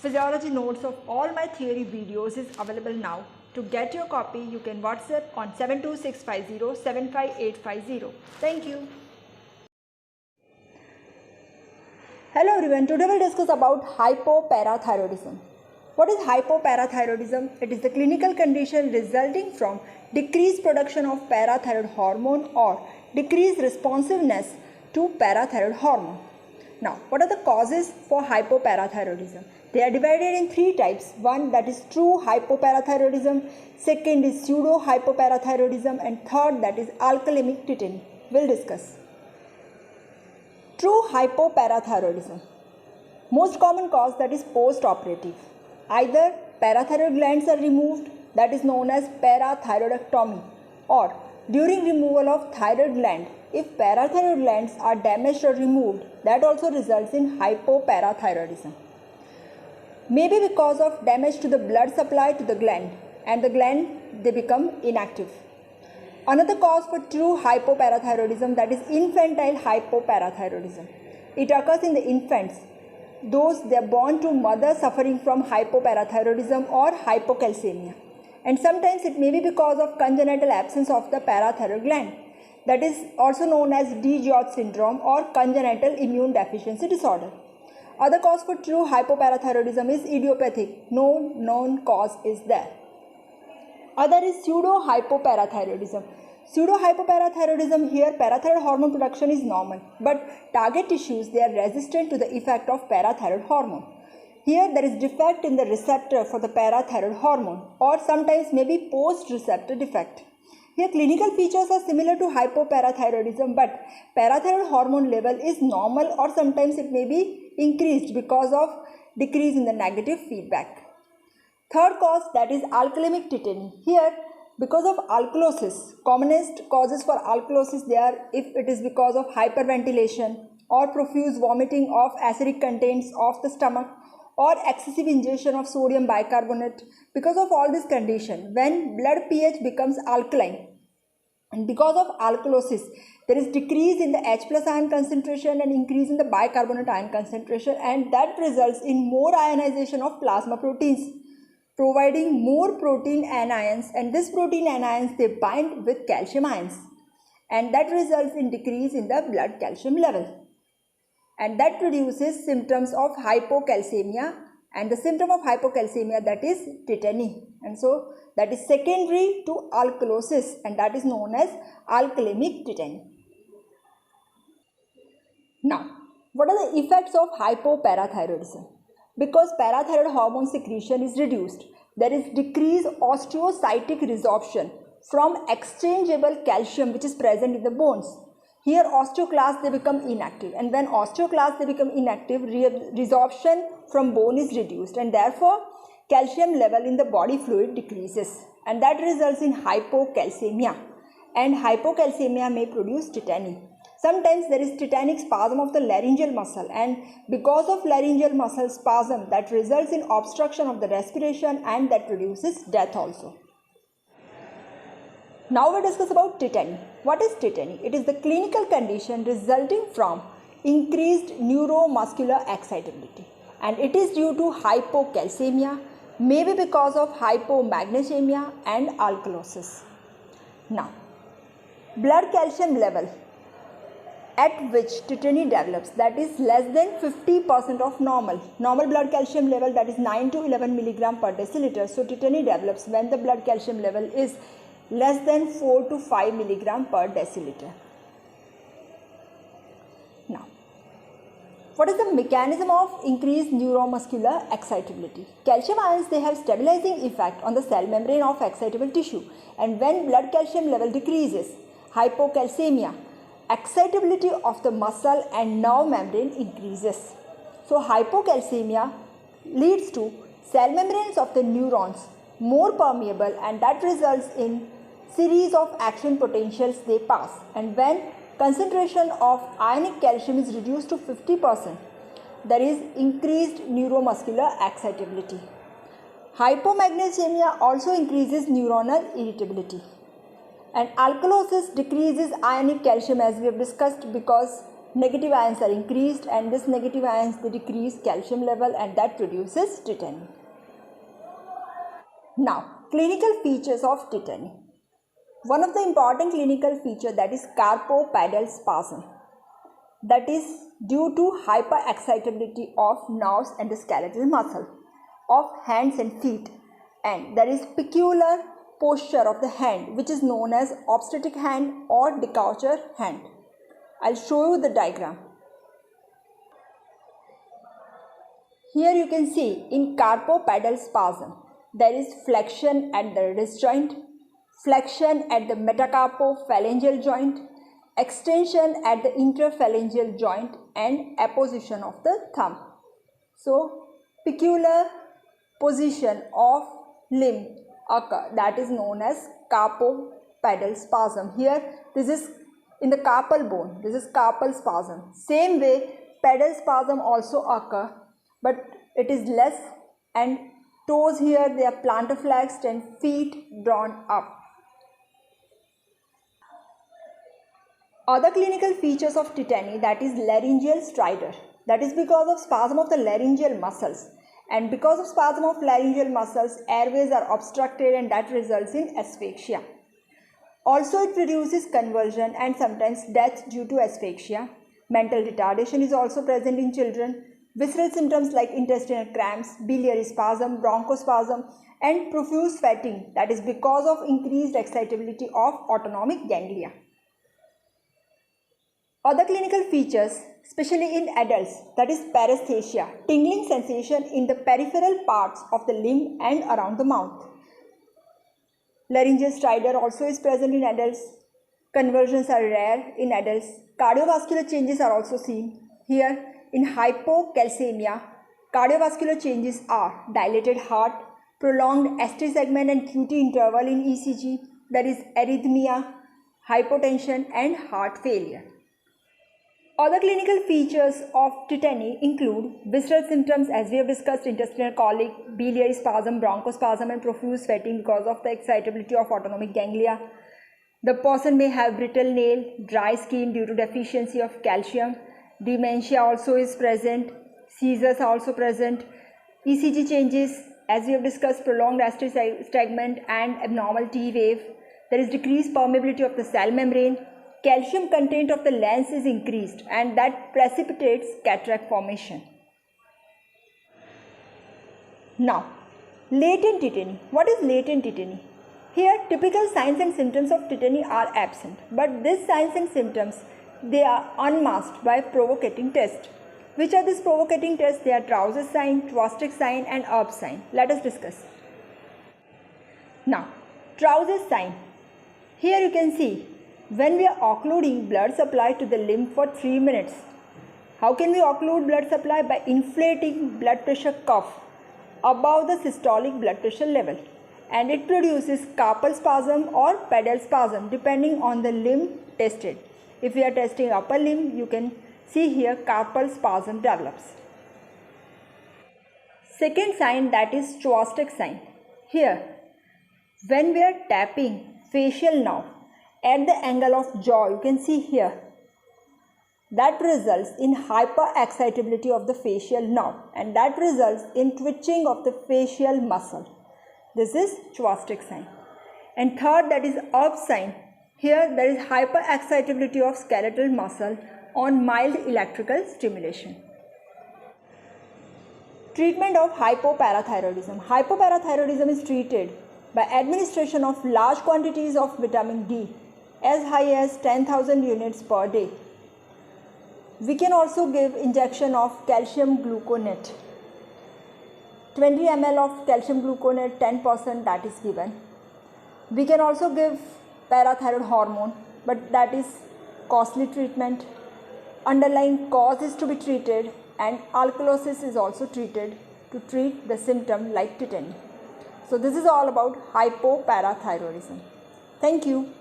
Physiology notes of all my theory videos is available now. To get your copy, you can WhatsApp on 72650 Thank you. Hello everyone, today we'll discuss about hypoparathyroidism. What is hypoparathyroidism? It is the clinical condition resulting from decreased production of parathyroid hormone or decreased responsiveness to parathyroid hormone. Now, what are the causes for hypoparathyroidism? They are divided in three types. One, that is true hypoparathyroidism. Second is pseudo hypoparathyroidism, and third, that is alkalemic tetany. We'll discuss. True hypoparathyroidism. Most common cause, that is post-operative. Either parathyroid glands are removed, that is known as parathyroidectomy, or during removal of thyroid gland, if parathyroid glands are damaged or removed, that also results in hypoparathyroidism. Maybe because of damage to the blood supply to the gland, and the gland they become inactive. Another cause for true hypoparathyroidism, that is infantile hypoparathyroidism. It occurs in the infants. Those they are born to mother suffering from hypoparathyroidism or hypocalcemia. And sometimes it may be because of congenital absence of the parathyroid gland. That is also known as DiGeorge syndrome or congenital immune deficiency disorder. Other cause for true hypoparathyroidism is idiopathic. No known cause is there. Other is pseudo hypoparathyroidism. Pseudo hypoparathyroidism, here parathyroid hormone production is normal, but target tissues they are resistant to the effect of parathyroid hormone. Here there is defect in the receptor for the parathyroid hormone, or sometimes maybe post-receptor defect. Here clinical features are similar to hypoparathyroidism, but parathyroid hormone level is normal or sometimes it may be increased because of decrease in the negative feedback. Third cause, that is alkalemic tetany. Here because of alkalosis, commonest causes for alkalosis they are if it is because of hyperventilation or profuse vomiting of acidic contents of the stomach or excessive ingestion of sodium bicarbonate. Because of all this condition, when blood pH becomes alkaline, and because of alkalosis, there is decrease in the H plus ion concentration and increase in the bicarbonate ion concentration, and that results in more ionization of plasma proteins, providing more protein anions, and this protein anions they bind with calcium ions, and that results in decrease in the blood calcium level, and that produces symptoms of hypocalcemia, and the symptom of hypocalcemia, that is tetany, and so that is secondary to alkalosis, and that is known as alkalemic tetany. Now, what are the effects of hypoparathyroidism? Because parathyroid hormone secretion is reduced, there is decreased osteocytic resorption from exchangeable calcium which is present in the bones. Here osteoclasts they become inactive, and when osteoclasts they become inactive, resorption from bone is reduced, and therefore calcium level in the body fluid decreases, and that results in hypocalcemia, and hypocalcemia may produce tetany. Sometimes there is tetanic spasm of the laryngeal muscle, and because of laryngeal muscle spasm that results in obstruction of the respiration, and that produces death also. Now we discuss about tetany. What is tetany? It is the clinical condition resulting from increased neuromuscular excitability, and it is due to hypocalcemia, maybe because of hypomagnesemia and alkalosis. Now, blood calcium level at which tetany develops, that is less than 50% of normal. Normal blood calcium level, that is 9 to 11 milligram per deciliter. So tetany develops when the blood calcium level is less than 4 to 5 milligram per deciliter. Now, what is the mechanism of increased neuromuscular excitability? Calcium ions they have stabilizing effect on the cell membrane of excitable tissue, and when blood calcium level decreases, hypocalcemia, excitability of the muscle and nerve membrane increases. So hypocalcemia leads to cell membranes of the neurons more permeable, and that results in series of action potentials they pass, and when concentration of ionic calcium is reduced to 50%, there is increased neuromuscular excitability. Hypomagnesemia also increases neuronal irritability. And alkalosis decreases ionic calcium, as we have discussed, because negative ions are increased, and this negative ions they decrease calcium level, and that produces tetany. Now, clinical features of tetany. One of the important clinical feature, that is carpopedal spasm, that is due to hyperexcitability of nerves and the skeletal muscle of hands and feet, and there is peculiar posture of the hand which is known as obstetric hand or Decatur hand. I'll show you the diagram. Here you can see in carpopedal spasm there is flexion at the wrist joint, flexion at the metacarpophalangeal joint, extension at the interphalangeal joint, and apposition of the thumb. So peculiar position of limb occur, that is known as carpopedal spasm. Here this is in the carpal bone, this is carpal spasm. Same way pedal spasm also occur, but it is less, and toes here they are plantar flexed and feet drawn up. Other clinical features of tetany, that is laryngeal stridor, that is because of spasm of the laryngeal muscles, and because of spasm of laryngeal muscles airways are obstructed, and that results in asphyxia. Also it produces convulsion and sometimes death due to asphyxia. Mental retardation is also present in children. Visceral symptoms like intestinal cramps, biliary spasm, bronchospasm, and profuse sweating, that is because of increased excitability of autonomic ganglia. Other clinical features, especially in adults, that is paresthesia, tingling sensation in the peripheral parts of the limb and around the mouth. Laryngeal stridor also is present in adults. Convulsions are rare in adults. Cardiovascular changes are also seen. Here in hypocalcemia, cardiovascular changes are dilated heart, prolonged ST segment and QT interval in ECG, that is arrhythmia, hypotension, and heart failure. Other clinical features of tetany include visceral symptoms, as we have discussed, intestinal colic, biliary spasm, bronchospasm, and profuse sweating because of the excitability of autonomic ganglia. The person may have brittle nail, dry skin due to deficiency of calcium. Dementia also is present. Seizures are also present. ECG changes, as we have discussed, prolonged ST segment and abnormal T wave. There is decreased permeability of the cell membrane. Calcium content of the lens is increased, and that precipitates cataract formation. Now, latent tetany. What is latent tetany? Here, typical signs and symptoms of tetany are absent, but these signs and symptoms, they are unmasked by provocating test. Which are these provocating tests? They are Trouser sign, Chvostek sign, and Erb's sign. Let us discuss. Now, Trouser sign. Here you can see, when we are occluding blood supply to the limb for 3 minutes. How can we occlude blood supply? By inflating blood pressure cuff above the systolic blood pressure level, and it produces carpal spasm or pedal spasm depending on the limb tested. If we are testing upper limb, you can see here carpal spasm develops. Second sign, that is Chvostek sign. Here, when we are tapping facial nerve at the angle of jaw, you can see here, that results in hyperexcitability of the facial nerve, and that results in twitching of the facial muscle. This is Chvostek sign. And third, that is Erb's sign. Here there is hyperexcitability of skeletal muscle on mild electrical stimulation. Treatment of hypoparathyroidism. Hypoparathyroidism is treated by administration of large quantities of vitamin D as high as 10,000 units per day. We can also give injection of calcium gluconate. 20 ml of calcium gluconate, 10% that is given. We can also give parathyroid hormone, but that is costly treatment. Underlying cause is to be treated, and alkalosis is also treated to treat the symptom like tetany. So this is all about hypoparathyroidism. Thank you.